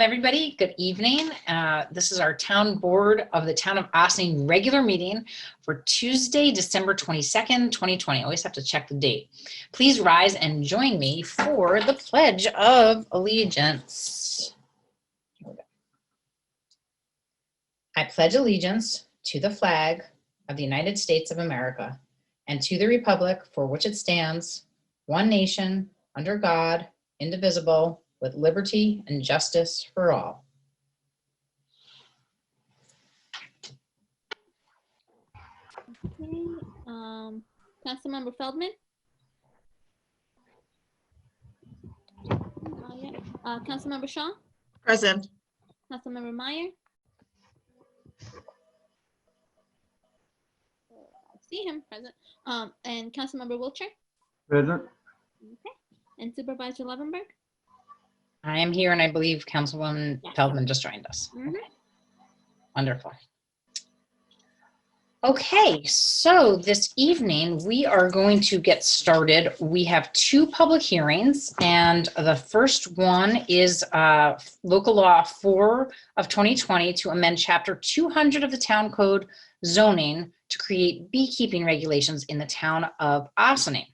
Everybody, good evening. This is our Town Board of the Town of Ossining regular meeting for Tuesday, December 22nd, 2020. I always have to check the date. Please rise and join me for the Pledge of Allegiance. I pledge allegiance to the flag of the United States of America and to the republic for which it stands, one nation, under God, indivisible, with liberty and justice for all. Okay, Councilmember Feldman? Councilmember Shaw? Present. Councilmember Meyer? I see him present. And Councilmember Wiltshire? Present. Okay. And Supervisor Levenberg? I am here, and I believe Councilwoman Feldman just joined us. Mhm. Okay. Wonderful. Okay, so this evening we are going to get started. We have two public hearings, and the first one is Local Law 4 of 2020 to amend Chapter 200 of the Town Code zoning to create beekeeping regulations in the town of Ossining.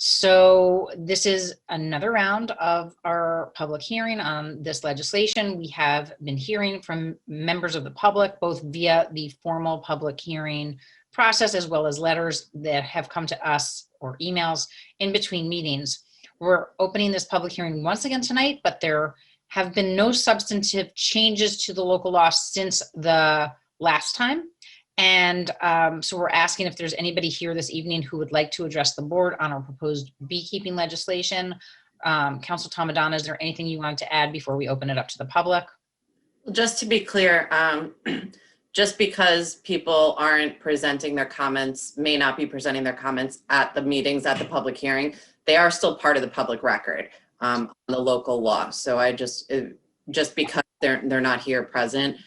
So this is another round of our public hearing on this legislation. We have been hearing from members of the public, both via the formal public hearing process, as well as letters that have come to us or emails in between meetings. We're opening this public hearing once again tonight, but there have been no substantive changes to the local law since the last time. And so we're asking if there's anybody here this evening who would like to address the board on our proposed beekeeping legislation. Council Tomadonna, is there anything you wanted to add before we open it up to the public? Just to be clear, just because people aren't presenting their comments, may not be presenting their comments at the meetings, at the public hearing, they are still part of the public record, on the local law. So I just because they're not here present,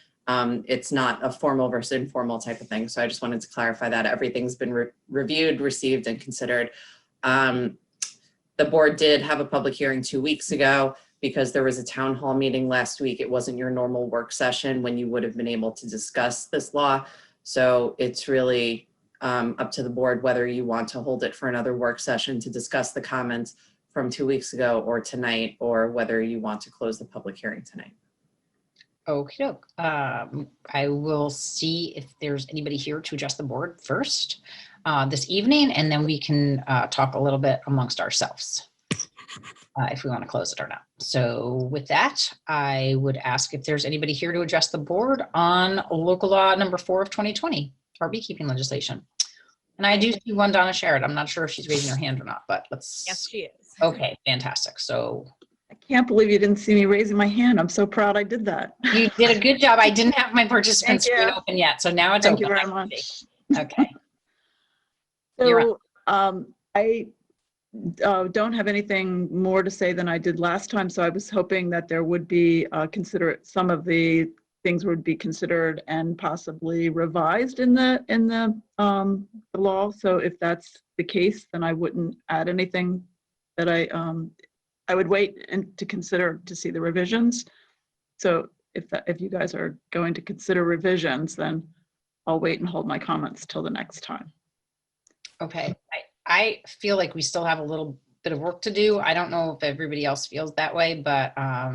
it's not a formal versus informal type of thing. So I just wanted to clarify that everything's been reviewed, received, and considered. The board did have a public hearing 2 weeks ago because there was a town hall meeting last week. It wasn't your normal work session when you would have been able to discuss this law. So it's really up to the board whether you want to hold it for another work session to discuss the comments from 2 weeks ago or tonight, or whether you want to close the public hearing tonight. Okay, I will see if there's anybody here to address the board first this evening, and then we can talk a little bit amongst ourselves if we want to close it or not. So with that, I would ask if there's anybody here to address the board on local law number 4 of 2020, our beekeeping legislation. And I do see one Donna Sherrod. I'm not sure if she's raising her hand or not, but let's. Yes, she is. Okay, fantastic. So. I can't believe you didn't see me raising my hand. I'm so proud I did that. You did a good job. I didn't have my participant screen open yet, so now it's open. Thank you very much. Okay. So I don't have anything more to say than I did last time. So I was hoping that there would be some of the things would be considered and possibly revised in the law. So if that's the case, then I wouldn't add anything that I would wait and to consider to see the revisions. So if you guys are going to consider revisions, then I'll wait and hold my comments till the next time. Okay. I feel like we still have a little bit of work to do. I don't know if everybody else feels that way, but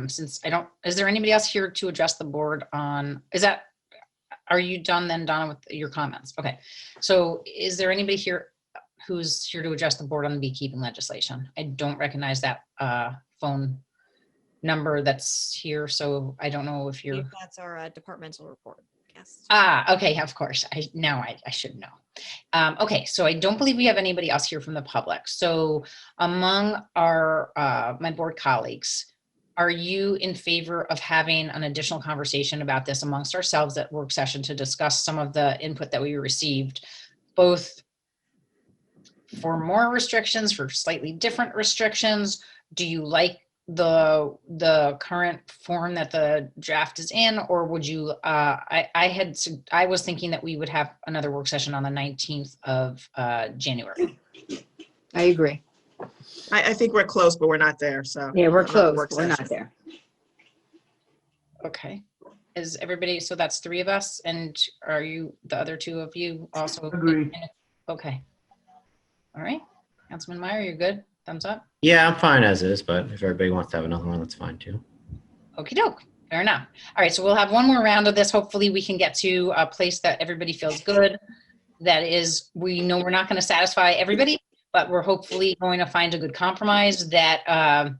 since is there anybody else here to address the board on, are you done then, Donna, with your comments? Okay. So is there anybody here who's here to address the board on the beekeeping legislation? I don't recognize that phone number that's here, so I don't know if you're. That's our departmental report. Yes. Okay, of course. I should know. Okay, so I don't believe we have anybody else here from the public. So among our my board colleagues, are you in favor of having an additional conversation about this amongst ourselves at work session to discuss some of the input that we received, both for more restrictions, for slightly different restrictions? Do you like the current form that the draft is in, or would you, I was thinking that we would have another work session on the 19th of January. I agree. I think we're close, but we're not there. So Yeah, we're another close. work We're not session. there. Okay. Is everybody, so that's 3 of us, and are you, the other 2 of you also? Agree. Okay. All right. Councilman Meyer, you're good? Thumbs up? Yeah, I'm fine as is, but if everybody wants to have another one, that's fine too. Okie doke. Fair enough. All right, so we'll have one more round of this. Hopefully we can get to a place that everybody feels good. That is, we know we're not going to satisfy everybody, but we're hopefully going to find a good compromise that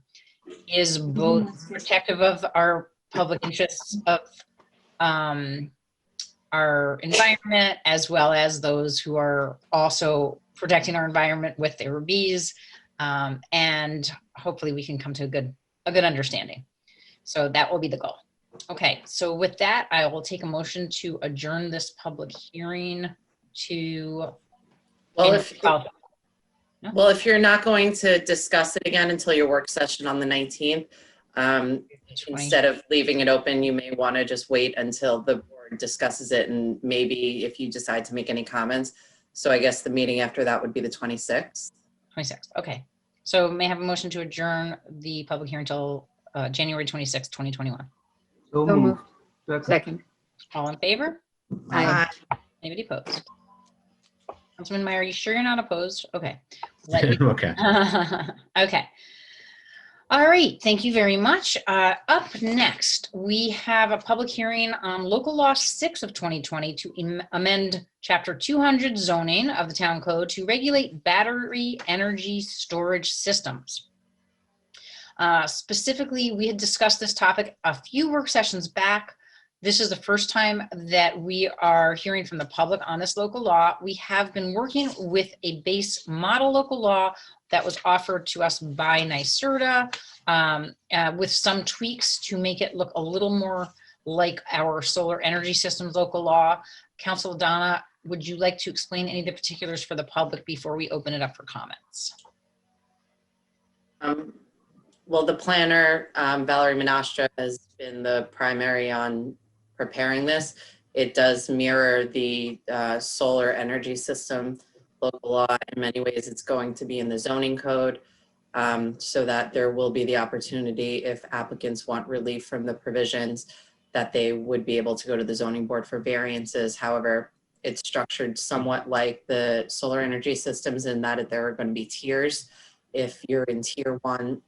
is both protective of our public interests of our environment, as well as those who are also protecting our environment with their bees. And hopefully we can come to a good understanding. So that will be the goal. Okay, so with that, I will take a motion to adjourn this public hearing to. Well, if you're not going to discuss it again until your work session on the 19th, instead of leaving it open, you may want to just wait until the board discusses it, and maybe if you decide to make any comments. So I guess the meeting after that would be the 26th. 26th, okay. So may I have a motion to adjourn the public hearing until January 26th, 2021. So moved. Second. All in favor? Aye. Anybody opposed? Councilman Meyer, are you sure you're not opposed? Okay. Let you- Okay. Okay. All right, thank you very much. Up next, we have a public hearing on local law 6 of 2020 to amend chapter 200 zoning of the town code to regulate battery energy storage systems. Specifically, we had discussed this topic a few work sessions back. This is the first time that we are hearing from the public on this local law. We have been working with a base model local law that was offered to us by NYSERDA with some tweaks to make it look a little more like our solar energy systems local law. Councilor Donna, would you like to explain any of the particulars for the public before we open it up for comments? Well, the planner, Valerie Menastra, has been the primary on preparing this. It does mirror the solar energy system local law. In many ways, it's going to be in the zoning code so that there will be the opportunity, if applicants want relief from the provisions, that they would be able to go to the zoning board for variances. However, it's structured somewhat like the solar energy systems in that there are going to be tiers. If you're in tier 1,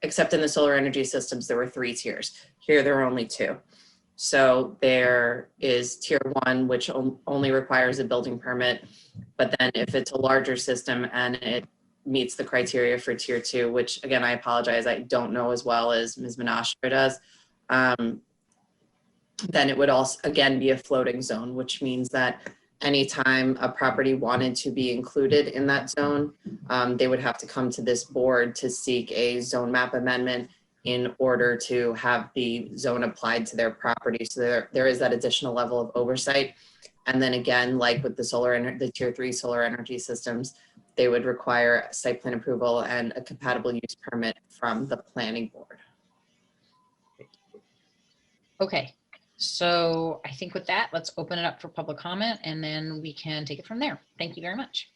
except in the solar energy systems, there were 3 tiers. Here, there are only 2. So there is tier 1, which only requires a building permit. But then if it's a larger system and it meets the criteria for tier 2, which again, I apologize, I don't know as well as Ms. Menastra does, then it would also, again, be a floating zone, which means that anytime a property wanted to be included in that zone, they would have to come to this board to seek a zone map amendment in order to have the zone applied to their property. So there is that additional level of oversight. And then again, like with the tier 3 solar energy systems, they would require site plan approval and a compatible use permit from the planning board. Okay, so I think with that, let's open it up for public comment and then we can take it from there. Thank you very much.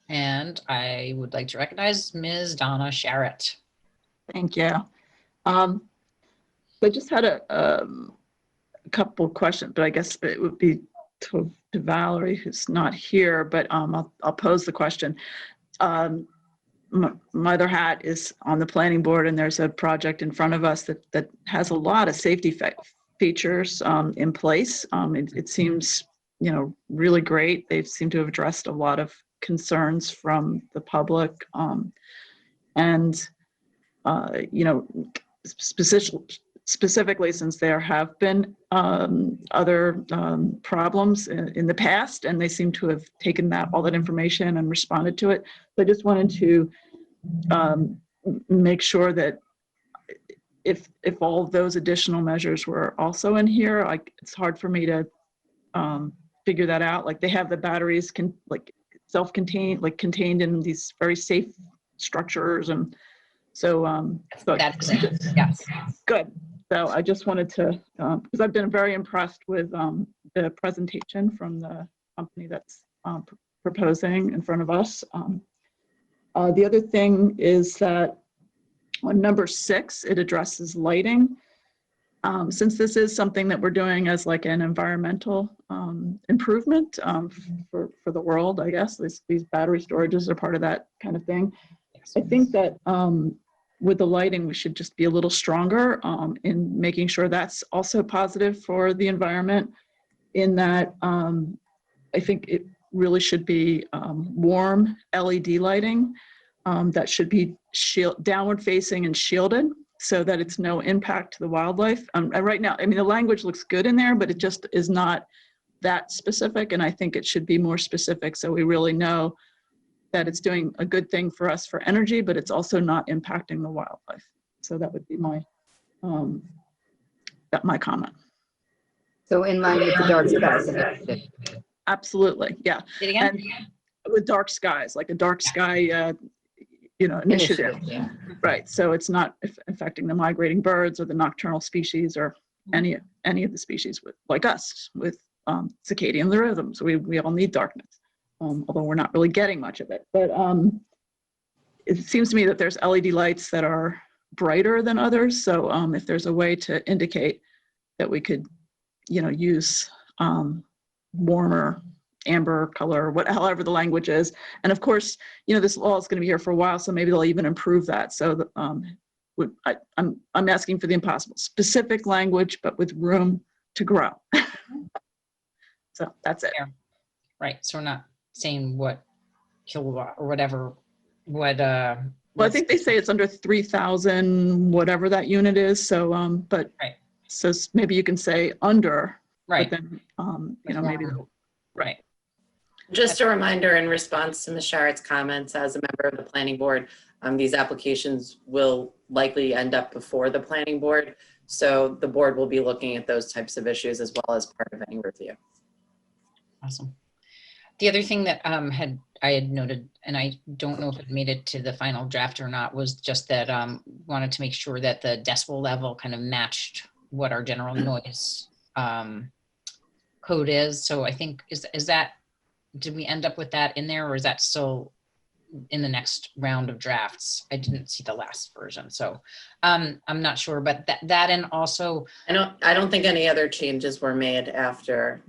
And I would like to recognize Ms. Donna Sharrett. Thank you. I just had a couple questions, but I guess it would be to Valerie, who's not here, but I'll pose the question. My other hat is on the planning board, and there's a project in front of us that has a lot of safety features in place. It seems, really great. They seem to have addressed a lot of concerns from the public, specifically since there have been other problems in the past, and they seem to have taken all that information and responded to it. So I just wanted to make sure that if all of those additional measures were also in here, it's hard for me to figure that out. Like, they have the batteries self-contained, contained in these very safe structures, and so That's it, yes. good. So I just wanted to, because I've been very impressed with the presentation from the company that's proposing in front of us. The other thing is that On number 6, it addresses lighting. Since this is something that we're doing as like an environmental improvement for the world, I guess, these battery storages are part of that kind of thing. I think that with the lighting, we should just be a little stronger in making sure that's also positive for the environment, in that I think it really should be warm LED lighting that should be downward facing and shielded, so that it's no impact to the wildlife. Right now, I mean, the language looks good in there, but it just is not that specific. And I think it should be more specific, so we really know that it's doing a good thing for us for energy, but it's also not impacting the wildlife. So that would be my comment. So in line with the dark skies initiative. Absolutely, yeah. Say it again? And with dark skies, like a dark sky, initiative. Yeah. Right, so it's not affecting the migrating birds or the nocturnal species or any of the species like us with circadian rhythms. We all need darkness, although we're not really getting much of it. But it seems to me that there's LED lights that are brighter than others. So if there's a way to indicate that we could, use warmer amber color, however the language is. And of course, this law is going to be here for a while, so maybe they'll even improve that. So I'm asking for the impossible. Specific language, but with room to grow. So that's it. Yeah. Right. So we're not saying what kilowatt or whatever, Well, I think they say it's under 3,000, whatever that unit is. So, but Right. So maybe you can say under, Right. but then, With maybe, warmer. Right. Just a reminder in response to Ms. Sharrett's comments, as a member of the planning board, these applications will likely end up before the planning board. So the board will be looking at those types of issues as well as part of any review. Awesome. The other thing that I had noted, and I don't know if it made it to the final draft or not, was just that wanted to make sure that the decibel level kind of matched what our general noise code is. So I think, is that, did we end up with that in there, or is that still in the next round of drafts? I didn't see the last version, so I'm not sure, but that and also, I don't think any other changes were made after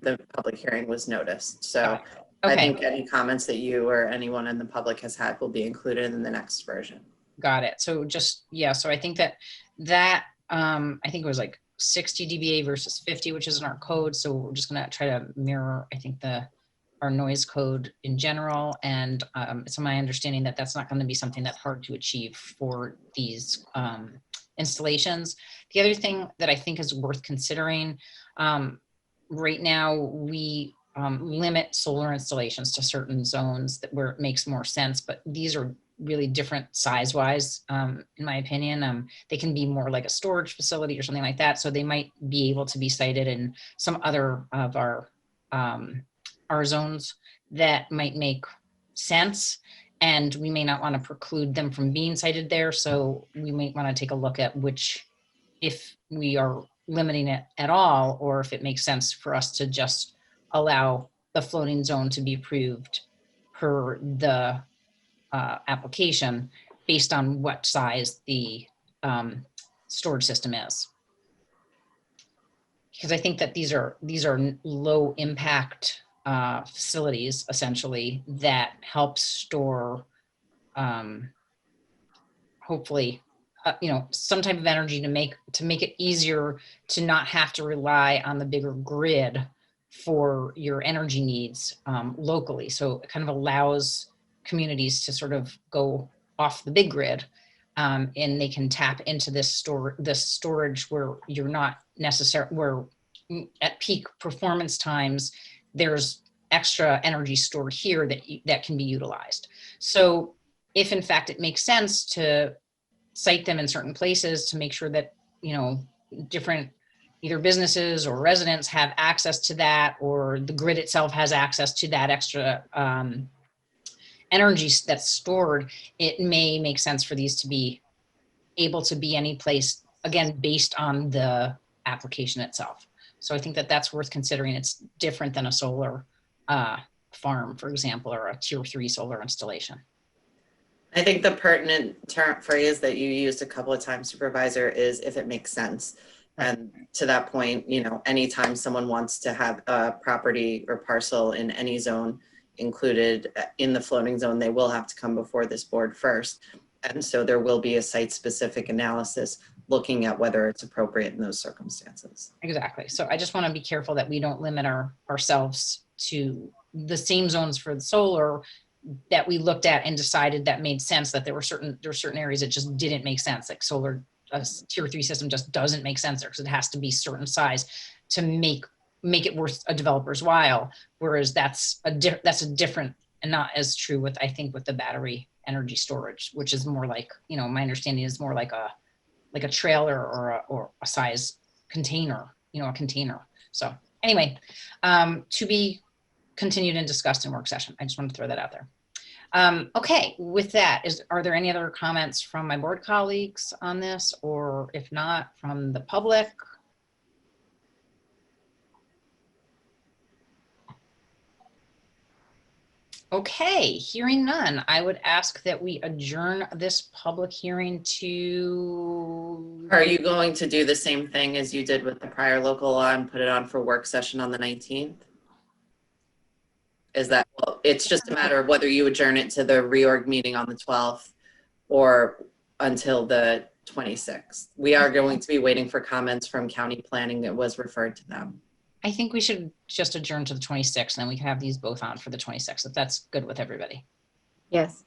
the public hearing was noticed. So I okay, think any comments that you or anyone in the public has had will be included in the next version. got it. So just, yeah, so I think that I think it was like 60 dBA versus 50, which is in our code. So we're just gonna try to mirror, I think, our noise code in general. And it's my understanding that that's not gonna be something that's hard to achieve for these installations. The other thing that I think is worth considering, right now we limit solar installations to certain zones where it makes more sense, but these are really different size-wise, in my opinion. They can be more like a storage facility or something like that. So they might be able to be sited in some other of our zones that might make sense. And we may not want to preclude them from being sited there. So we might want to take a look at if we are limiting it at all, or if it makes sense for us to just allow the floating zone to be approved per the application based on what size the storage system is. Because I think that these are low impact facilities essentially that help store hopefully some type of energy to make it easier to not have to rely on the bigger grid for your energy needs locally. So it kind of allows communities to sort of go off the big grid, and they can tap into this storage where you're not necessarily, where at peak performance times, there's extra energy stored here that can be utilized. So if in fact it makes sense to site them in certain places to make sure that, different either businesses or residents have access to that, or the grid itself has access to that extra energy that's stored, it may make sense for these to be able to be any place, again, based on the application itself. So I think that that's worth considering. It's different than a solar farm, for example, or a tier 3 solar installation. I think the pertinent term phrase that you used a couple of times, Supervisor, is if it makes sense. And to that point, you know, anytime someone wants to have a property or parcel in any zone included in the floating zone, they will have to come before this board first. And so there will be a site-specific analysis looking at whether it's appropriate in those circumstances. Exactly. So I just want to be careful that we don't limit ourselves to the same zones for the solar that we looked at and decided that made sense, that there were certain areas that just didn't make sense, like solar, a tier 3 system just doesn't make sense there because it has to be certain size to make it worth a developer's while. Whereas that's a different, and not as true with, I think, with the battery energy storage, which is more like, you know, my understanding is more like a trailer or a size container, you know, a container. So anyway, to be continued and discussed in work session. I just want to throw that out there. Okay, with that, are there any other comments from my board colleagues on this, or if not, from the public? Okay, hearing none, I would ask that we adjourn this public hearing to... Are you going to do the same thing as you did with the prior local law and put it on for work session on the 19th? Is that, well, it's just a matter of whether you adjourn it to the reorg meeting on the 12th or until the 26th. We are going to be waiting for comments from county planning that was referred to them. I think we should just adjourn to the 26th, and then we can have these both on for the 26th, if that's good with everybody. Yes.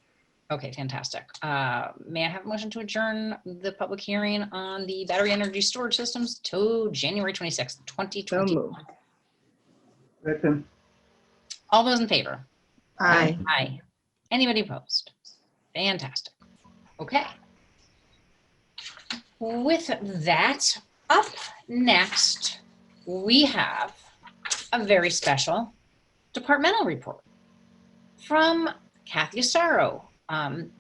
Okay, fantastic. May I have a motion to adjourn the public hearing on the battery energy storage systems to January 26th, 2020? So moved. Second. All those in favor? Aye. Aye. Anybody opposed? Fantastic. Okay. With that, up next, we have a very special departmental report from Kathy Asaro.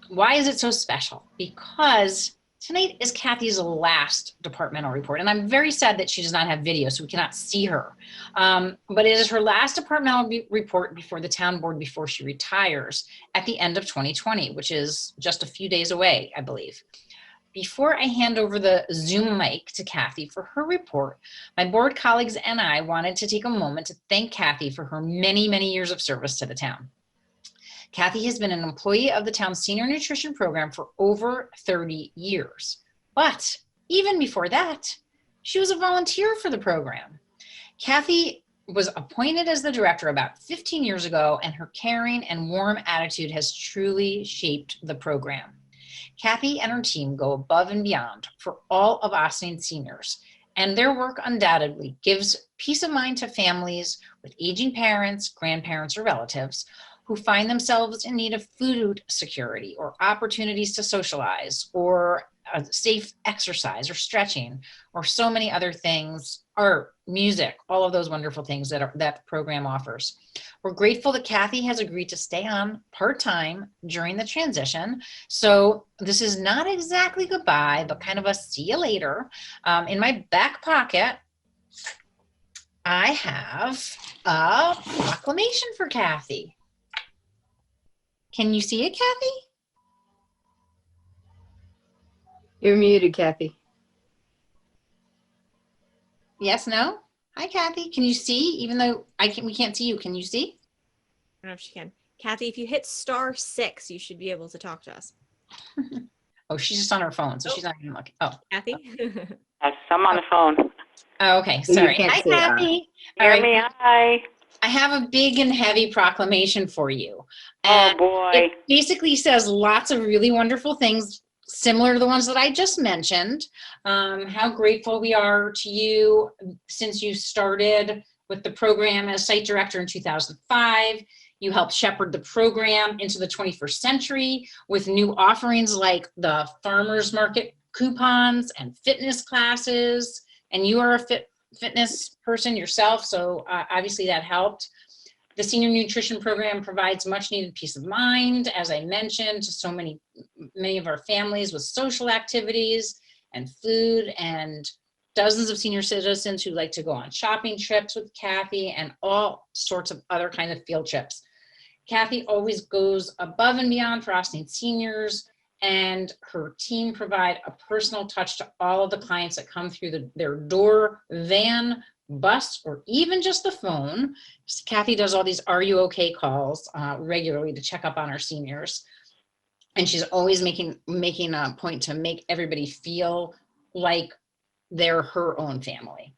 Why is it so special? Because tonight is Kathy's last departmental report, and I'm very sad that she does not have video, so we cannot see her. But it is her last departmental report before the town board before she retires at the end of 2020, which is just a few days away, I believe. Before I hand over the Zoom mic to Kathy for her report, my board colleagues and I wanted to take a moment to thank Kathy for her many, many years of service to the town. Kathy has been an employee of the town's senior nutrition program for over 30 years. But even before that, she was a volunteer for the program. Kathy was appointed as the director about 15 years ago, and her caring and warm attitude has truly shaped the program. Kathy and her team go above and beyond for all of Ossining seniors, and their work undoubtedly gives peace of mind to families with aging parents, grandparents, or relatives who find themselves in need of food security or opportunities to socialize or a safe exercise or stretching or so many other things, art, music, all of those wonderful things that the program offers. We're grateful that Kathy has agreed to stay on part-time during the transition. So this is not exactly goodbye, but kind of a see you later. In my back pocket, I have a proclamation for Kathy. Can you see it, Kathy? You're muted, Kathy. Yes, no? Hi, Kathy. Can you see? Even though we can't see you, can you see? I don't know if she can. Kathy, if you hit *6, you should be able to talk to us. Oh, she's just on her phone, so she's not even looking. Oh, Kathy? Yes, I'm on the phone. oh okay. You Sorry. can't Hi, see her. Kathy. All Hear right. me? Hi. I have a big and heavy proclamation for you. Oh, And boy. it basically says lots of really wonderful things similar to the ones that I just mentioned. How grateful we are to you since you started with the program as site director in 2005. You helped shepherd the program into the 21st century with new offerings like the farmers market coupons and fitness classes. And you are a fitness person yourself, so obviously that helped. The senior nutrition program provides much needed peace of mind, as I mentioned, to many of our families with social activities and food, and dozens of senior citizens who like to go on shopping trips with Kathy and all sorts of other kind of field trips. Kathy always goes above and beyond for Austin seniors, and her team provide a personal touch to all of the clients that come through their door, van, bus, or even just the phone. Kathy does all these "Are you okay" calls regularly to check up on our seniors. And she's always making a point to make everybody feel like they're her own family.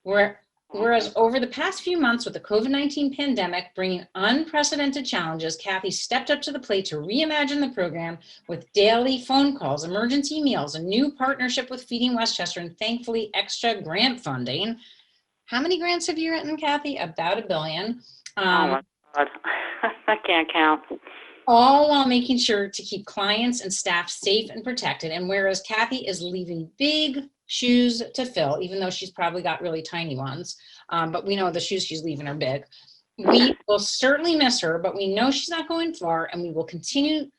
Whereas over the past few months with the COVID-19 pandemic bringing unprecedented challenges, Kathy stepped up to the plate to reimagine the program with daily phone calls, emergency meals, a new partnership with Feeding Westchester, and thankfully extra grant funding. How many grants have you written, Kathy? About $1 billion. Oh my God. I can't count. All while making sure to keep clients and staff safe and protected. And whereas Kathy is leaving big shoes to fill, even though she's probably got really tiny ones, but we know the shoes she's leaving are big. We will certainly miss her, but we know she's not going far, and we will continue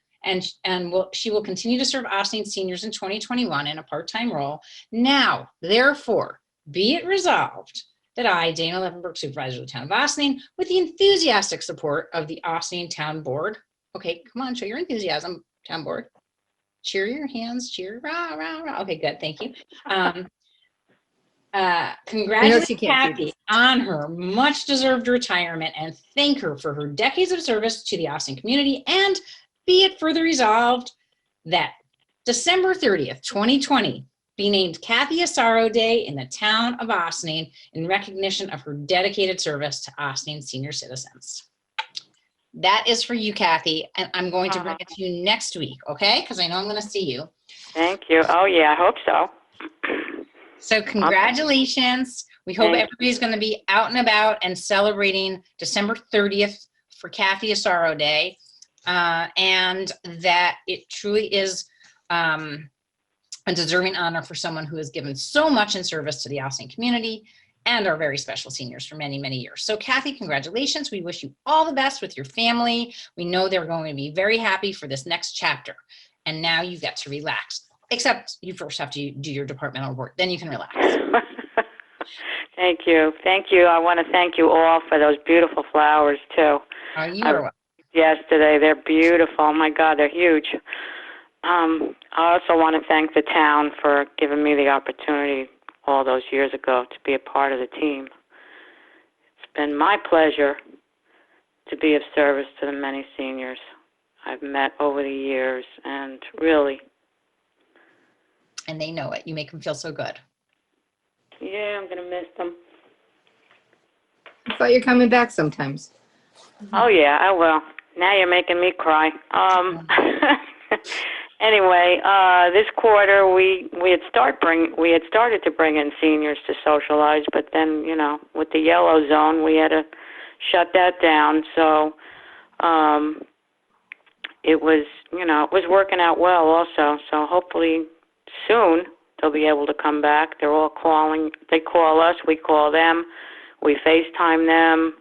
she will continue to serve Austin seniors in 2021 in a part-time role. Now, therefore, be it resolved that I, Dana Levenberg, Supervisor of the Town of Austin, with the enthusiastic support of the Austin Town Board. Okay, come on, show your enthusiasm, Town Board. Cheer your hands, cheer, rah, rah, rah. Okay, good, thank you. Congratulate she can't do Kathy this. on her much-deserved retirement and thank her for her decades of service to the Austin community, and be it further resolved that December 30th, 2020 be named Kathy Asaro Day in the town of Austin in recognition of her dedicated service to Austin senior citizens. That is for you, Kathy, and I'm going to bring it to you next week, okay? Because I know I'm going to see you. Thank you. Oh, yeah, I hope so. So congratulations. We hope Thank everybody's going to be out and about and celebrating December 30th for Kathy Asaro Day, and that it truly is a deserving honor for someone who has given so much in service to the Austin community and our very special seniors for many, many years. So Kathy, congratulations. We wish you all the best with your family. We know they're going to be very happy for this next chapter. And now you get to relax, except you first have to do your departmental work. Then you can relax. Thank you. Thank you. I want to thank you all for those beautiful flowers, too. You are welcome. Yesterday, they're beautiful. Oh, my God, they're huge. I also want to thank the town for giving me the opportunity all those years ago to be a part of the team. It's been my pleasure to be of service to the many seniors I've met over the years, and really. And they know it. You make them feel so good. Yeah, I'm going to miss them. I thought you're coming back sometimes. Oh, yeah, I will. Now you're making me cry. Anyway, this quarter we had started to bring in seniors to socialize, but then, you know, with the yellow zone, we had to shut that down. So it was working out well also. So hopefully soon they'll be able to come back. They're all calling. They call us. We call them. We FaceTime them.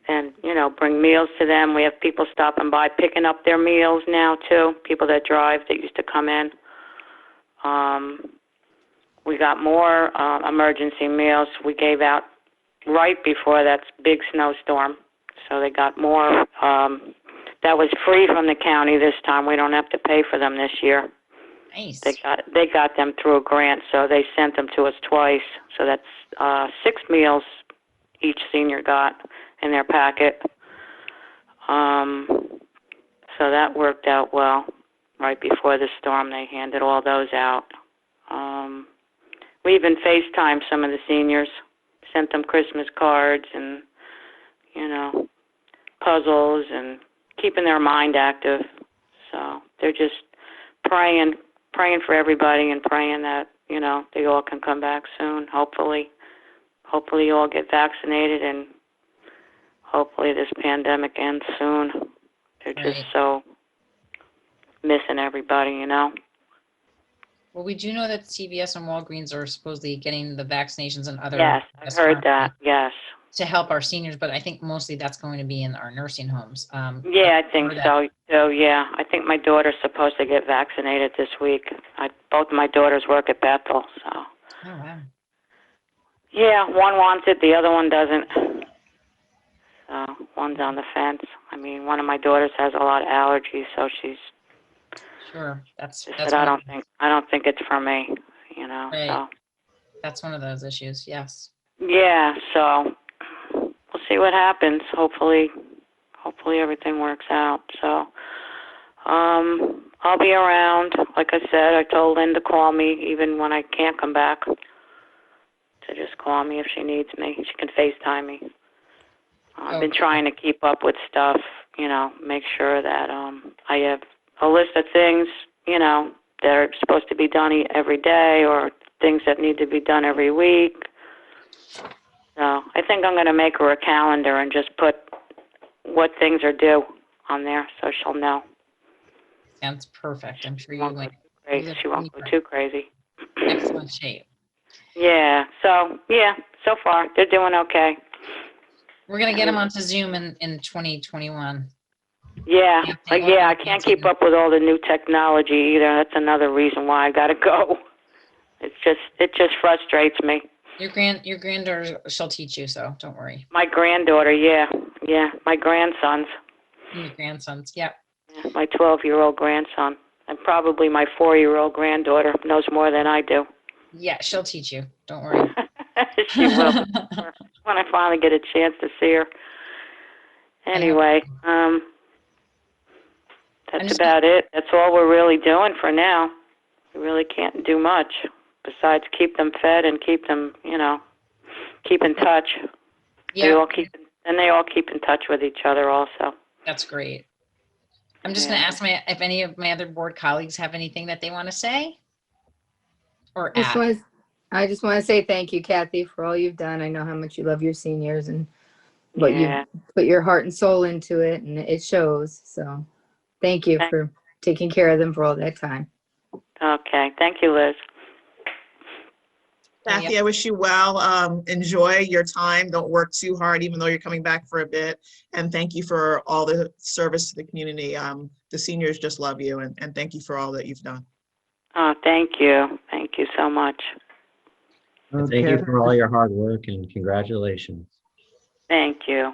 And, you know, bring meals to them. We have people stopping by, picking up their meals now, too, people that drive that used to come in. We got more emergency meals we gave out right before that big snowstorm. So they got more. That was free from the county this time. We don't have to pay for them this year. Nice. They got them through a grant, so they sent them to us twice. So that's 6 meals each senior got in their packet. So that worked out well. Right before the storm, they handed all those out. We even FaceTimed some of the seniors, sent them Christmas cards and, you know, puzzles and keeping their mind active. So they're just praying for everybody and praying that, you know, they all can come back soon, hopefully. Hopefully you all get vaccinated and hopefully this pandemic ends soon. They're just so missing everybody, you know. Well, we do know that CVS and Walgreens are supposedly getting the vaccinations and other. Yes, I've heard that, yes. To help our seniors, but I think mostly that's going to be in our nursing homes. Yeah, I think so. So, yeah, I think my daughter's supposed to get vaccinated this week. Both my daughters work at Bethel, so. Oh, wow. Yeah, one wants it, the other one doesn't. So one's on the fence. I mean, one of my daughters has a lot of allergies, so she's Sure. That's just that's said, one, I don't think it's for me, you know. Right. So that's one of those issues. Yes. yeah, so we'll see what happens. Hopefully everything works out. So I'll be around. Like I said, I told Lynn to call me even when I can't come back. To just call me if she needs me. She can FaceTime me. I've been Okay. trying to keep up with stuff, you know, make sure that I have a list of things, you know, that are supposed to be done every day or things that need to be done every week. So I think I'm going to make her a calendar and just put what things are due on there so she'll know. Sounds perfect. I'm sure She you won't will. go too crazy. She won't go too crazy. Excellent shape. Yeah, so far they're doing okay. We're gonna get them onto Zoom in 2021. Yeah, they yeah, I already can't did. keep up with all the new technology either. That's another reason why I got to go. It just frustrates me. Your granddaughter, she'll teach you, so don't worry. My granddaughter, yeah, my grandsons, Your grandsons, yep. yeah, my 12-year-old grandson, and probably my 4-year-old granddaughter knows more than I do. Yeah, she'll teach you. Don't worry. She will when I finally get a chance to see her. Anyway, that's just about it. That's all we're really doing for now. We really can't do much besides keep them fed and keep them, you know, keep in touch. They Yeah, all keep in touch with each other also. that's great. I'm just Yeah. gonna ask if any of my other board colleagues have anything that they want to say or add. I just want to say thank you, Kathy, for all you've done. I know how much you love your seniors and what Yeah. you put your heart and soul into it, and it shows. So thank you for taking care of them for all that time. Okay. Thank you, Liz. Kathy, I wish you well. Enjoy your time. Don't work too hard, even though you're coming back for a bit. And thank you for all the service to the community. The seniors just love you, and thank you for all that you've done. Oh, thank you. Thank you so much. Thank you for all your hard work and congratulations. Thank you.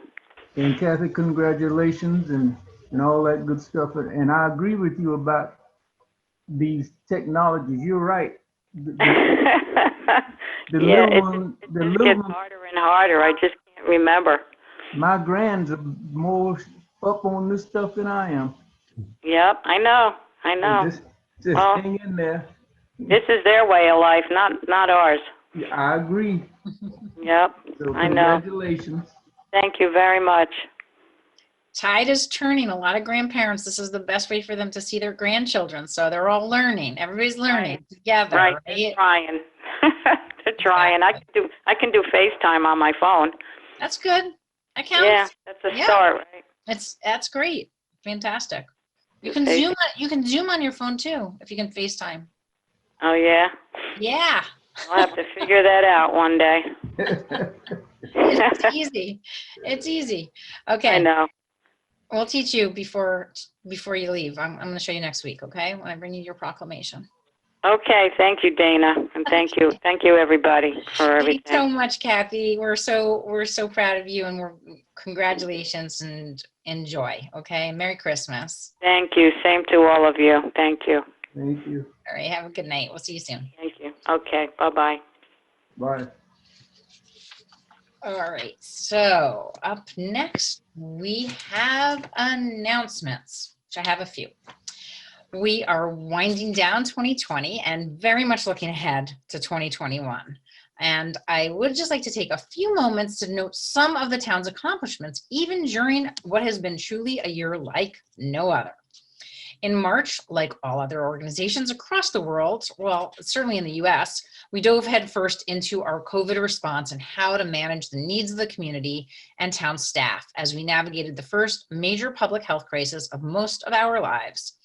And Kathy, congratulations and all that good stuff. And I agree with you about these technologies. You're right. The Yeah, little it one, just gets harder and harder. I just can't remember. my grands are more up on this stuff than I am. Yep, I know. So just Well, hang in there. this is their way of life, not ours. Yeah, I agree. Yep, So I know. congratulations. Thank you very much. Tide is turning. A lot of grandparents, this is the best way for them to see their grandchildren. So they're all learning. Everybody's learning together. Right, Right? they're trying. They're trying. I can do FaceTime on my phone. That's good. That counts. Yeah, that's a start, right? That's great. Fantastic. You Do can Face- zoom. You can zoom on your phone too if you can FaceTime. Oh yeah, Yeah, I'll have to figure that out one day. it's easy. It's easy. Okay. I know. We'll teach you before you leave. I'm going to show you next week. Okay, when I bring you your proclamation. Okay, thank you, Dana, and thank you everybody for Thank everything. you so much, Kathy. We're so proud of you, and congratulations and enjoy. Okay, Merry Christmas. Thank you. Same to all of you. Thank you. Thank you. All right, have a good night. We'll see you soon. Thank you. Okay, bye-bye. Bye. All right, so up next we have announcements, which I have a few. We are winding down 2020 and very much looking ahead to 2021. And I would just like to take a few moments to note some of the town's accomplishments, even during what has been truly a year like no other. In March, like all other organizations across the world, well, certainly in the US, we dove headfirst into our COVID response and how to manage the needs of the community and town staff as we navigated the first major public health crisis of most of our lives.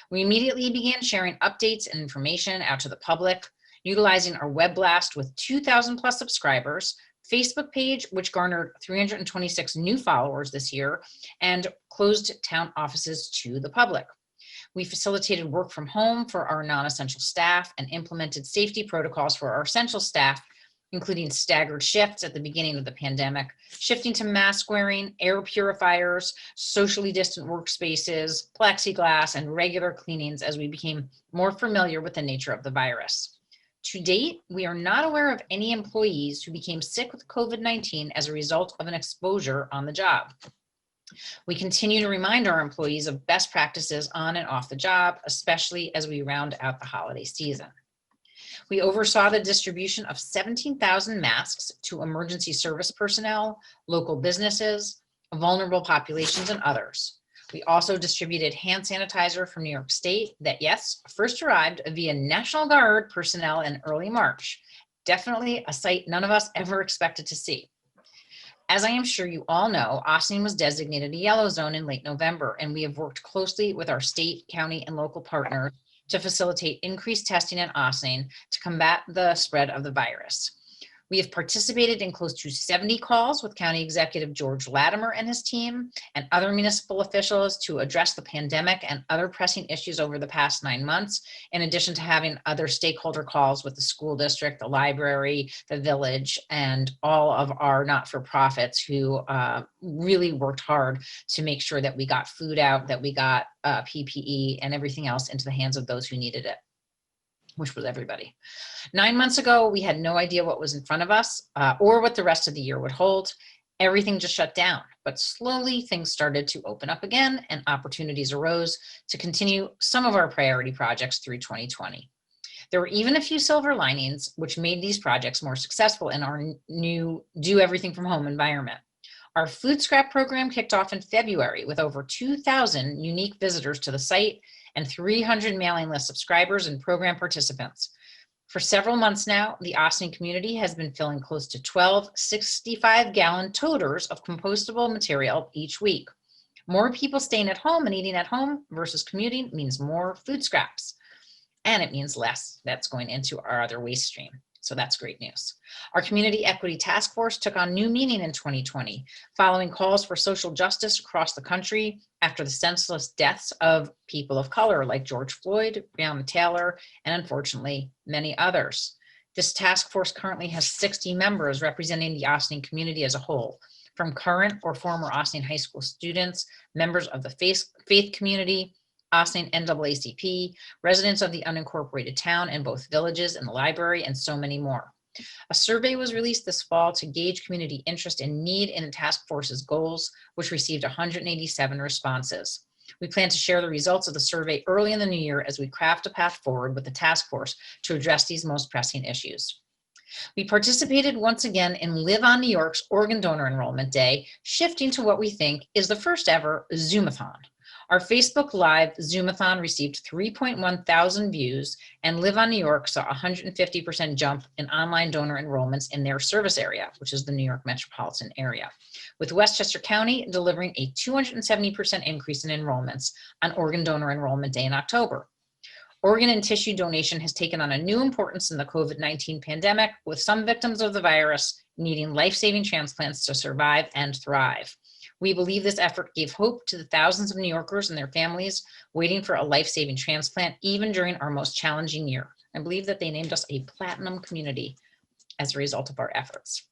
We immediately began sharing updates and information out to the public, utilizing our web blast with 2,000 plus subscribers, Facebook page, which garnered 326 new followers this year, and closed town offices to the public. We facilitated work from home for our non-essential staff and implemented safety protocols for our essential staff, including staggered shifts at the beginning of the pandemic, shifting to mask wearing, air purifiers, socially distant workspaces, plexiglass, and regular cleanings as we became more familiar with the nature of the virus. To date, we are not aware of any employees who became sick with COVID-19 as a result of an exposure on the job. We continue to remind our employees of best practices on and off the job, especially as we round out the holiday season. We oversaw the distribution of 17,000 masks to emergency service personnel, local businesses, vulnerable populations, and others. We also distributed hand sanitizer from New York State that, yes, first arrived via National Guard personnel in early March. Definitely a sight none of us ever expected to see. As I am sure you all know, Ossining was designated a yellow zone in late November, and we have worked closely with our state, county, and local partners to facilitate increased testing in Ossining to combat the spread of the virus. We have participated in close to 70 calls with County Executive George Latimer and his team and other municipal officials to address the pandemic and other pressing issues over the past 9 months, in addition to having other stakeholder calls with the school district, the library, the village, and all of our not-for-profits who really worked hard to make sure that we got food out, that we got PPE and everything else into the hands of those who needed it, which was everybody. 9 months ago, we had no idea what was in front of us or what the rest of the year would hold. Everything just shut down, but slowly things started to open up again and opportunities arose to continue some of our priority projects through 2020. There were even a few silver linings, which made these projects more successful in our new do everything from home environment. Our food scrap program kicked off in February with over 2,000 unique visitors to the site and 300 mailing list subscribers and program participants. For several months now, the Ossining community has been filling close to 12 65-gallon toters of compostable material each week. More people staying at home and eating at home versus commuting means more food scraps, and it means less that's going into our other waste stream. So that's great news. Our Community Equity Task Force took on new meaning in 2020, following calls for social justice across the country after the senseless deaths of people of color like George Floyd, Breonna Taylor, and unfortunately, many others. This task force currently has 60 members representing the Ossining community as a whole, from current or former Ossining High School students, members of the faith community, Ossining NAACP, residents of the unincorporated town and both villages and the library, and so many more. A survey was released this fall to gauge community interest and need in the task force's goals, which received 187 responses. We plan to share the results of the survey early in the new year as we craft a path forward with the task force to address these most pressing issues. We participated once again in Live on New York's Organ Donor Enrollment Day, shifting to what we think is the first ever Zoomathon. Our Facebook Live Zoomathon received 3.1 thousand views, and Live on New York saw a 150% jump in online donor enrollments in their service area, which is the New York metropolitan area, with Westchester County delivering a 270% increase in enrollments on Organ Donor Enrollment Day in October. Organ and tissue donation has taken on a new importance in the COVID-19 pandemic, with some victims of the virus needing life-saving transplants to survive and thrive. We believe this effort gave hope to the thousands of New Yorkers and their families waiting for a life-saving transplant, even during our most challenging year. I believe that they named us a platinum community as a result of our efforts.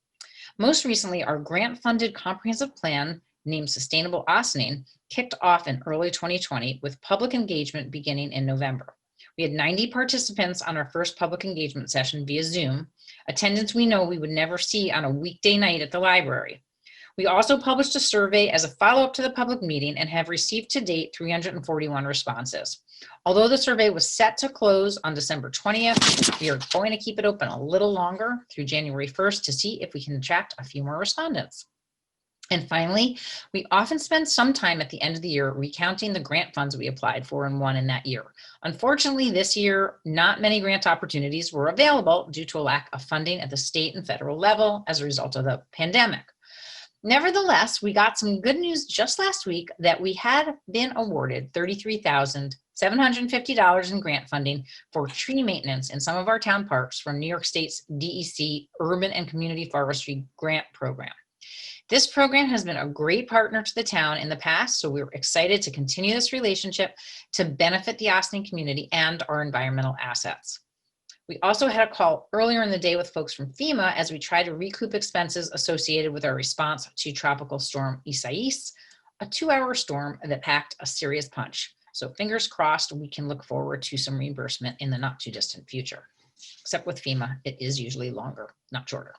Most recently, our grant-funded comprehensive plan, named Sustainable Ossining, kicked off in early 2020 with public engagement beginning in November. We had 90 participants on our first public engagement session via Zoom, attendance we know we would never see on a weekday night at the library. We also published a survey as a follow-up to the public meeting and have received to date 341 responses. Although the survey was set to close on December 20th, we are going to keep it open a little longer through January 1st to see if we can attract a few more respondents. And finally, we often spend some time at the end of the year recounting the grant funds we applied for and won in that year. Unfortunately, this year, not many grant opportunities were available due to a lack of funding at the state and federal level as a result of the pandemic. Nevertheless, we got some good news just last week that we had been awarded $33,750 in grant funding for tree maintenance in some of our town parks from New York State's DEC Urban and Community Forestry Grant Program. This program has been a great partner to the town in the past, so we're excited to continue this relationship to benefit the Ossining community and our environmental assets. We also had a call earlier in the day with folks from FEMA as we try to recoup expenses associated with our response to Tropical Storm Isaias, a 2-hour storm that packed a serious punch. So fingers crossed, we can look forward to some reimbursement in the not too distant future. Except with FEMA, it is usually longer, not shorter.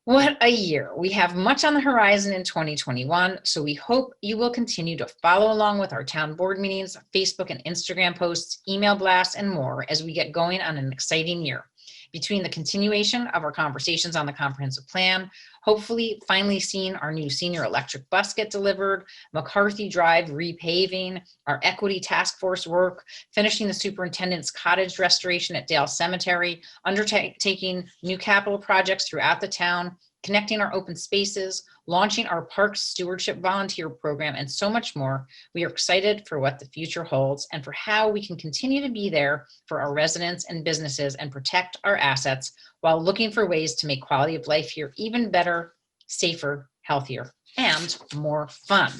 What a year. We have much on the horizon in 2021, so we hope you will continue to follow along with our town board meetings, Facebook and Instagram posts, email blasts, and more as we get going on an exciting year. Between the continuation of our conversations on the comprehensive plan, hopefully finally seeing our new senior electric bus get delivered, McCarthy Drive repaving, our equity task force work, finishing the superintendent's cottage restoration at Dale Cemetery, undertaking new capital projects throughout the town, connecting our open spaces, launching our parks stewardship volunteer program, and so much more. We are excited for what the future holds and for how we can continue to be there for our residents and businesses and protect our assets while looking for ways to make quality of life here even better, safer, healthier, and more fun.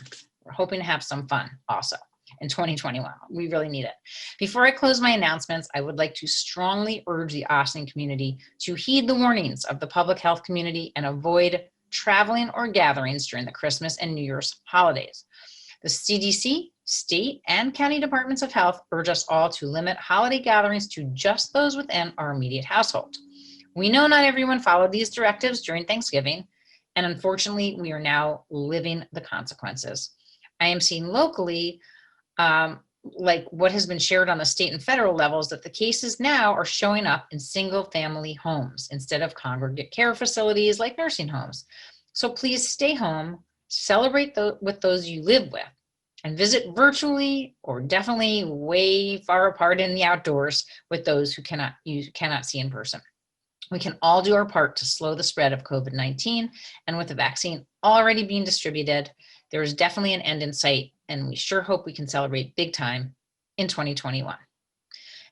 We're hoping to have some fun also in 2021. We really need it. Before I close my announcements, I would like to strongly urge the Ossining community to heed the warnings of the public health community and avoid traveling or gatherings during the Christmas and New Year's holidays. The CDC, state, and county departments of health urge us all to limit holiday gatherings to just those within our immediate household. We know not everyone followed these directives during Thanksgiving, and unfortunately, we are now living the consequences. I am seeing locally, like what has been shared on the state and federal levels, that the cases now are showing up in single family homes instead of congregate care facilities like nursing homes. So please stay home, celebrate with those you live with, and visit virtually or definitely way far apart in the outdoors with those who you cannot see in person. We can all do our part to slow the spread of COVID-19, and with the vaccine already being distributed, there is definitely an end in sight, and we sure hope we can celebrate big time in 2021.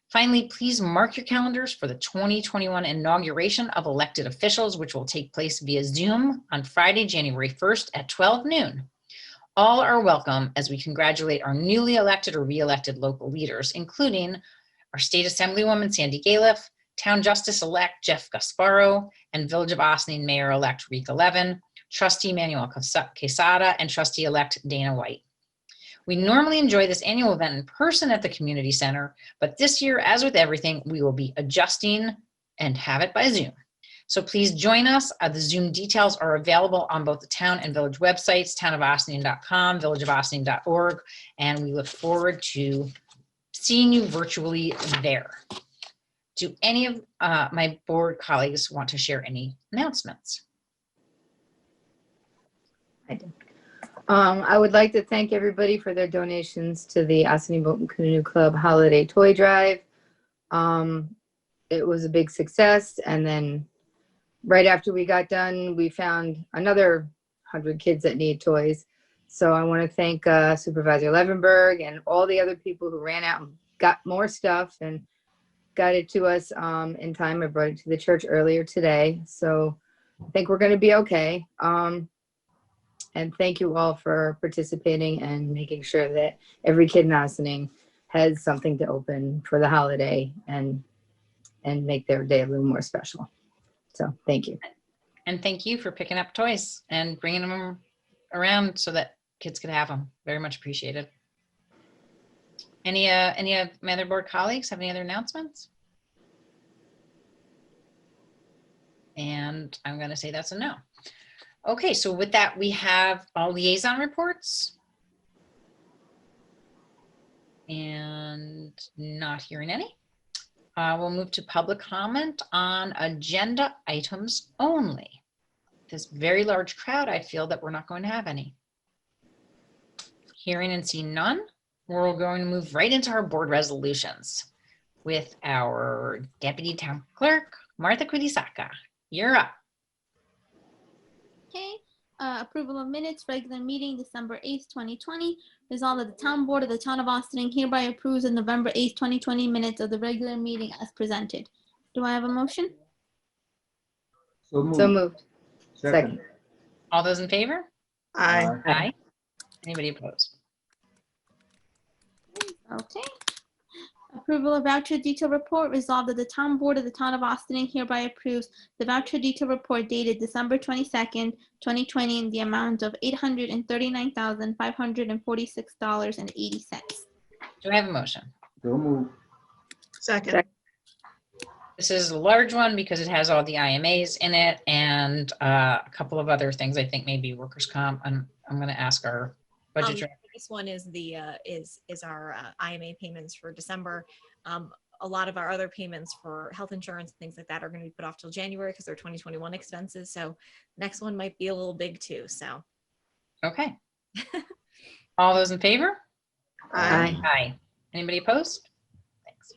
Finally, please mark your calendars for the 2021 inauguration of elected officials, which will take place via Zoom on Friday, January 1st at 12 noon. All are welcome as we congratulate our newly elected or re-elected local leaders, including our State Assemblywoman Sandy Galiff, Town Justice-elect Jeff Gasparo, and Village of Ossining Mayor-elect Rika Levin, Trustee Manuel Quesada, and Trustee-elect Dana White. We normally enjoy this annual event in person at the community center, but this year, as with everything, we will be adjusting and have it by Zoom. So please join us. The Zoom details are available on both the town and village websites, townofossining.com, villageofossining.org, and we look forward to seeing you virtually there. Do any of my board colleagues want to share any announcements? I do. I would like to thank everybody for their donations to the Ossining Bolton Canoe Club Holiday Toy Drive. It was a big success, and then right after we got done, we found another 100 kids that need toys. So I want to thank Supervisor Levenberg and all the other people who ran out and got more stuff and got it to us in time. I brought it to the church earlier today, so I think we're going to be okay. And thank you all for participating and making sure that every kid in Ossining has something to open for the holiday and make their day a little more special. So thank you. And thank you for picking up toys and bringing them around so that kids could have them. Very much appreciated. Any of my other board colleagues have any other announcements? And I'm going to say that's a no. Okay, so with that, we have all liaison reports. And not hearing any. We'll move to public comment on agenda items only. This very large crowd, I feel that we're not going to have any. Hearing and seeing none, we're going to move right into our board resolutions with our Deputy Town Clerk, Martha Kudisaka. You're up. Okay. Approval of minutes, regular meeting, December 8th, 2020. Resolved that the town board of the town of Ossining hereby approves the November 8th, 2020 minutes of the regular meeting as presented. Do I have a motion? So moved. So moved. Second. All those in favor? Aye. Aye. Anybody opposed? Okay. Approval of voucher detail report. Resolved that the town board of the town of Austining hereby approves the voucher detail report dated December 22nd, 2020 in the amount of $839,546.80. Do I have a motion? So move. Second. This is a large one because it has all the IMAs in it and a couple of other things. I think maybe workers' comp. I'm going to ask our budget director. This one is the is our IMA payments for December. A lot of our other payments for health insurance and things like that are going to be put off till January because they're 2021 expenses. So next one might be a little big too. So Okay. All those in favor? Aye. Aye. Anybody opposed? Thanks.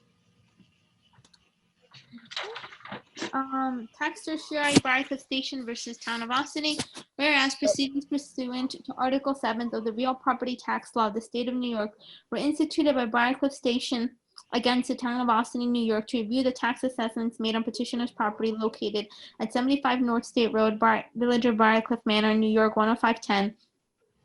Tax tertiary Briarcliff Station versus Town of Austining. Whereas proceedings pursuant to Article 7th of the Real Property Tax Law of the State of New York were instituted by Briarcliff Station against the Town of Austining, New York, to review the tax assessments made on petitioner's property located at 75 North State Road, Village of Briarcliff Manor, New York 10510.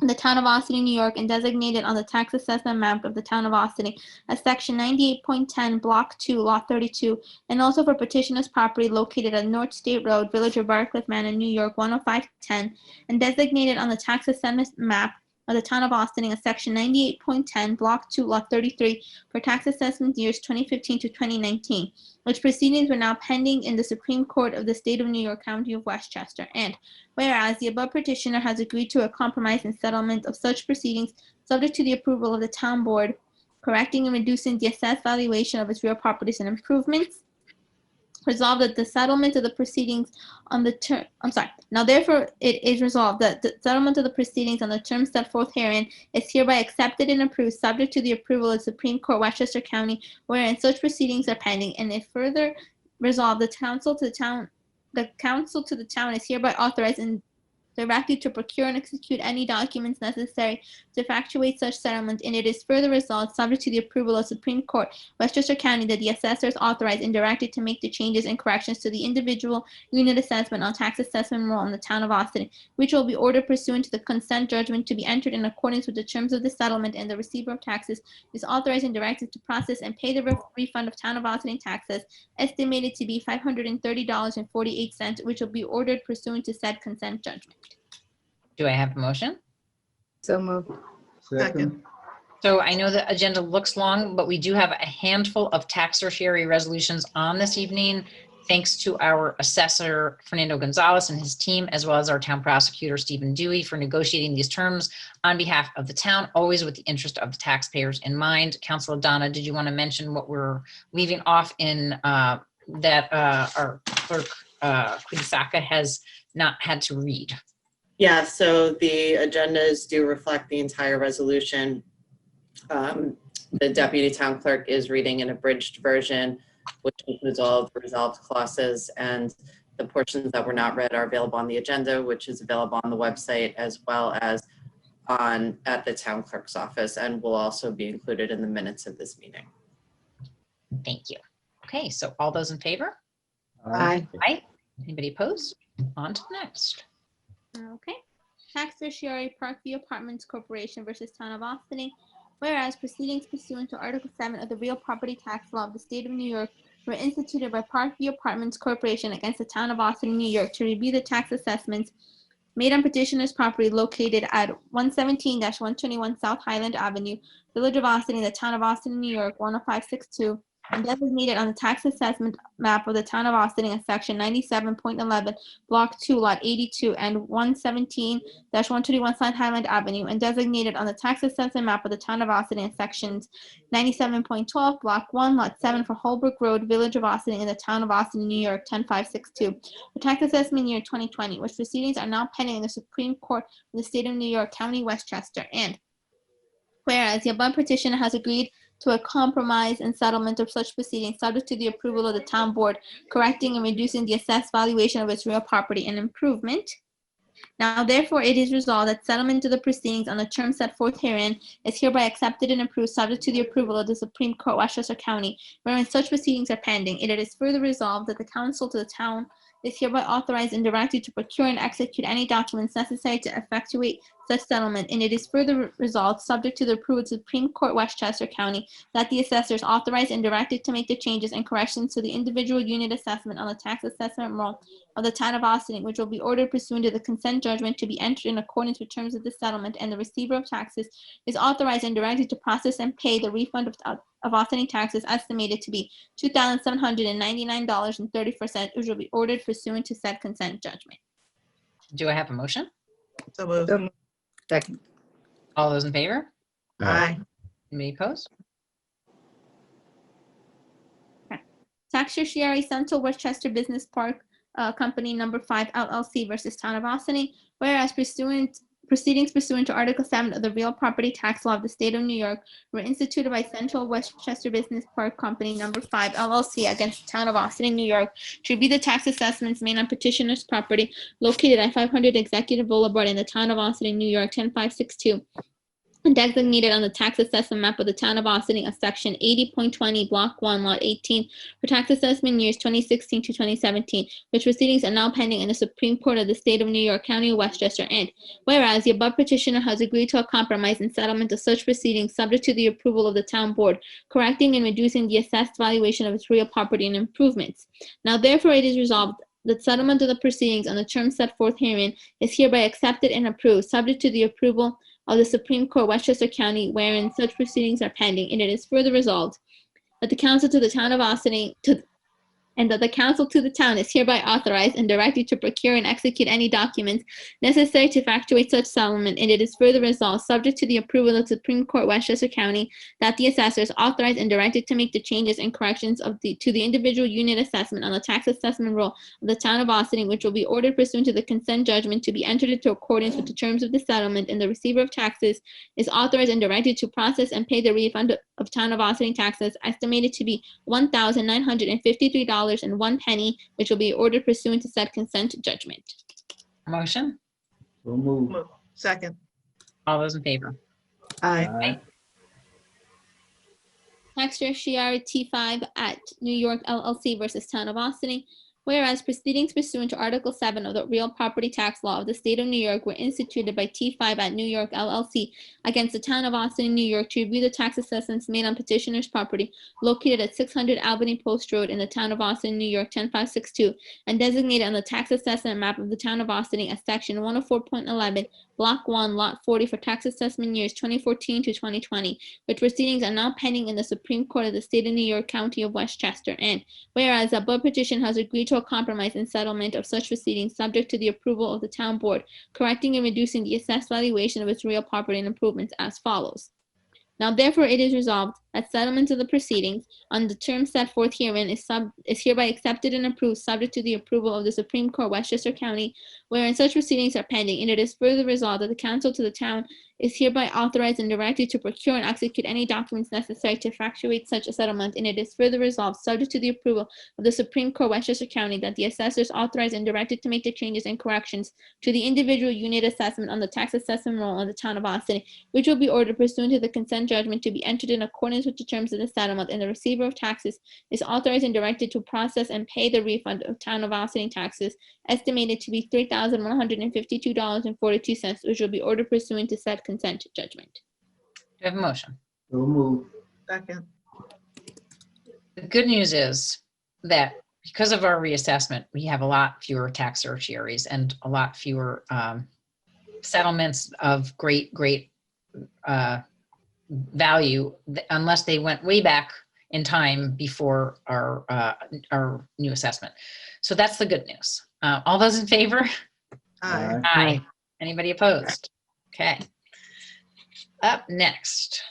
In the Town of Austining, New York, and designated on the tax assessment map of the Town of Austining as Section 98.10, Block 2, Lot 32, and also for petitioner's property located at North State Road, Village of Briarcliff Manor, New York 10510, and designated on the tax assessment map of the Town of Austining as Section 98.10, Block 2, Lot 33, for tax assessment years 2015 to 2019, which proceedings were now pending in the Supreme Court of the State of New York, County of Westchester. And whereas the above petitioner has agreed to a compromise and settlement of such proceedings subject to the approval of the town board, correcting and reducing the assessed valuation of its real properties and improvements. Resolved that the settlement of the proceedings on the term, now therefore it is resolved that the settlement of the proceedings on the terms set forth herein is hereby accepted and approved subject to the approval of Supreme Court, Westchester County, wherein such proceedings are pending. And if further resolved, the council to the town is hereby authorized and directed to procure and execute any documents necessary to effectuate such settlement, and it is further resolved, subject to the approval of Supreme Court, Westchester County, that the assessor is authorized and directed to make the changes and corrections to the individual unit assessment on tax assessment roll in the Town of Austining, which will be ordered pursuant to the consent judgment to be entered in accordance with the terms of the settlement, and the receiver of taxes is authorized and directed to process and pay the refund of Town of Austining taxes, estimated to be $530.48, which will be ordered pursuant to said consent judgment. Do I have a motion? So moved. Second. So I know the agenda looks long, but we do have a handful of tax tertiary resolutions on this evening, thanks to our assessor, Fernando Gonzalez, and his team, as well as our town prosecutor, Stephen Dewey, for negotiating these terms on behalf of the town, always with the interest of the taxpayers in mind. Councilor Donna, did you want to mention what we're leaving off in that our clerk, Queen Saka, has not had to read? Yeah, so the agendas do reflect the entire resolution. The deputy town clerk is reading an abridged version, which includes all of the resolved clauses, and the portions that were not read are available on the agenda, which is available on the website as well as at the town clerk's office, and will also be included in the minutes of this meeting. Thank you. Okay, so all those in favor? Aye. Aye. Anybody opposed? On to the next. Okay. Tax tertiary Parkview Apartments Corporation versus Town of Austining. Whereas proceedings pursuant to Article 7 of the Real Property Tax Law of the State of New York were instituted by Parkview Apartments Corporation against the Town of Austining, New York, to review the tax assessments made on petitioner's property located at 117-121 South Highland Avenue, Village of Austining, the Town of Austining, New York 10562. And designated on the tax assessment map of the Town of Austining as Section 97.11, Block 2, Lot 82, and 117-121 South Highland Avenue, and designated on the tax assessment map of the Town of Austining as Sections 97.12, Block 1, Lot 7 for Holbrook Road, Village of Austining, in the Town of Austining, New York 10562, for tax assessment year 2020, which proceedings are now pending in the Supreme Court of the State of New York, County, Westchester. And whereas the above petitioner has agreed to a compromise and settlement of such proceedings subject to the approval of the town board, correcting and reducing the assessed valuation of its real property and improvement. Now, therefore, it is resolved that settlement of the proceedings on the terms set forth herein is hereby accepted and approved subject to the approval of the Supreme Court, Westchester County, wherein such proceedings are pending. And it is further resolved that the council to the town is hereby authorized and directed to procure and execute any documents necessary to effectuate such settlement, and it is further resolved, subject to the approval of Supreme Court, Westchester County, that the assessors authorized and directed to make the changes and corrections to the individual unit assessment on the tax assessment roll of the town of Austin, which will be ordered pursuant to the consent judgment to be entered in accordance with terms of the settlement, and the receiver of taxes is authorized and directed to process and pay the refund of outstanding taxes estimated to be $2,799.34, which will be ordered pursuant to said consent judgment. Do I have a motion? So moved. So moved. Second. All those in favor? Aye. Anybody opposed? Tax Certiorari Central Westchester Business Park Company Number 5 LLC versus Town of Austin, whereas proceedings pursuant to Article 7 of the Real Property Tax Law of the State of New York were instituted by Central Westchester Business Park Company Number 5 LLC against the Town of Austin, New York, to be the tax assessments made on petitioner's property located at 500 Executive Boulevard in the Town of Austin, New York, 10562. And designated on the tax assessment map of the town of Austin as section 80.20, block 1, lot 18, for tax assessment years 2016 to 2017, which proceedings are now pending in the Supreme Court of the State of New York, County of Westchester. And whereas the above petitioner has agreed to a compromise and settlement of such proceedings subject to the approval of the town board, correcting and reducing the assessed valuation of its real property and improvements. Now therefore it is resolved that settlement of the proceedings on the terms set forth herein is hereby accepted and approved, subject to the approval of the Supreme Court, Westchester County, wherein such proceedings are pending, and it is further resolved that the council to the town of Austin and that the council to the town is hereby authorized and directed to procure and execute any documents necessary to effectuate such settlement, and it is further resolved, subject to the approval of the Supreme Court, Westchester County, that the assessors authorized and directed to make the changes and corrections to the individual unit assessment on the tax assessment roll of the town of Austin, which will be ordered pursuant to the consent judgment to be entered into accordance with the terms of the settlement, and the receiver of taxes is authorized and directed to process and pay the refund of town of Austin taxes estimated to be $1,953.01, which will be ordered pursuant to said consent judgment. Motion? So moved. Second. All those in favor? Aye. Tax Certiorari T5 at New York LLC versus Town of Austin. Whereas proceedings pursuant to Article 7 of the Real Property Tax Law of the State of New York were instituted by T5 at New York LLC against the Town of Austin, New York, to review the tax assessments made on petitioner's property located at 600 Albany Post Road in the Town of Austin, New York, 10562, and designated on the tax assessment map of the Town of Austin as Section 104.11, Block 1, Lot 40 for tax assessment years 2014 to 2020, which proceedings are now pending in the Supreme Court of the State of New York, County of Westchester. And whereas the above petition has agreed to a compromise and settlement of such proceedings subject to the approval of the town board, correcting and reducing the assessed valuation of its real property and improvements as follows. Now therefore it is resolved that settlement of the proceedings on the terms set forth herein is hereby accepted and approved, subject to the approval of the Supreme Court, Westchester County, wherein such proceedings are pending, and it is further resolved that the council to the town is hereby authorized and directed to procure and execute any documents necessary to effectuate such a settlement, and it is further resolved, subject to the approval of the Supreme Court, Westchester County, that the assessors authorized and directed to make the changes and corrections to the individual unit assessment on the tax assessment roll of the town of Austin, which will be ordered pursuant to the consent judgment to be entered in accordance with the terms of the settlement, and the receiver of taxes is authorized and directed to process and pay the refund of town of Austin taxes estimated to be $3,152.42, which will be ordered pursuant to said consent judgment. Do I have a motion? So moved. Second. The good news is that because of our reassessment, we have a lot fewer tax certiorari's and a lot fewer settlements of great value, unless they went way back in time before our new assessment. So that's the good news. All those in favor? Aye. Aye. Anybody opposed? Okay. Up next.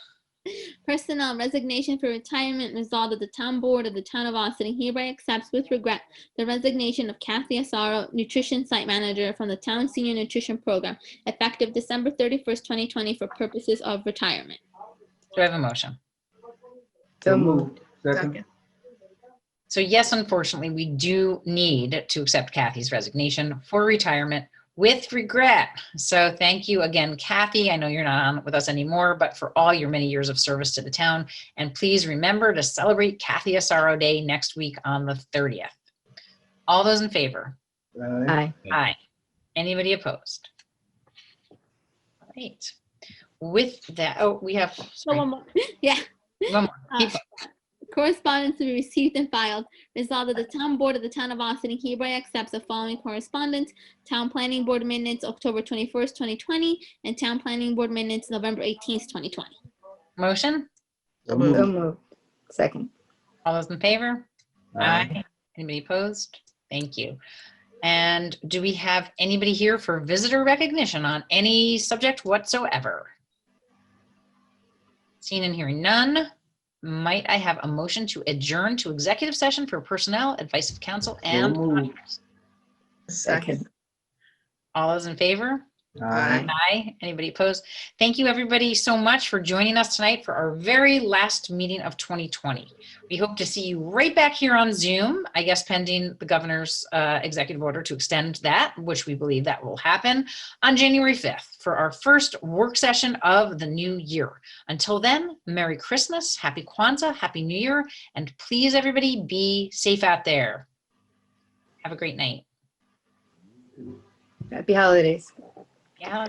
Personnel resignation for retirement. Resolved that the town board of the town of Austin hereby accepts with regret the resignation of Kathy Asaro, nutrition site manager from the town senior nutrition program, effective December 31st, 2020 for purposes of retirement. Do I have a motion? So moved. Second. So yes, unfortunately, we do need to accept Kathy's resignation for retirement with regret. So thank you again, Kathy. I know you're not on with us anymore, but for all your many years of service to the town. And please remember to celebrate Kathy Asaro Day next week on the 30th. All those in favor? Aye. Aye. Anybody opposed? All right. With that, oh, we have, So sorry, one more. Yeah. one more. Keep Uh, Correspondence to be received and filed. Resolved that the town board of the town of Austin hereby accepts the following correspondence: Town Planning Board minutes, October 21st, 2020, and Town Planning Board minutes, November 18th, 2020. motion. So So moved. moved. Second. All those in favor? Aye. Anybody opposed? Thank you. And do we have anybody here for visitor recognition on any subject whatsoever? Seeing and hearing none, might I have a motion to adjourn to executive session for personnel, advice of counsel, and moved. auditors? Second. All those in favor? Aye. Aye. Anybody opposed? Thank you, everybody, so much for joining us tonight for our very last meeting of 2020. We hope to see you right back here on Zoom, I guess pending the governor's executive order to extend that, which we believe that will happen on January 5th for our first work session of the new year. Until then, Merry Christmas, Happy Kwanzaa, Happy New Year, and please, everybody, be safe out there. Have a great night. Happy holidays. Yeah.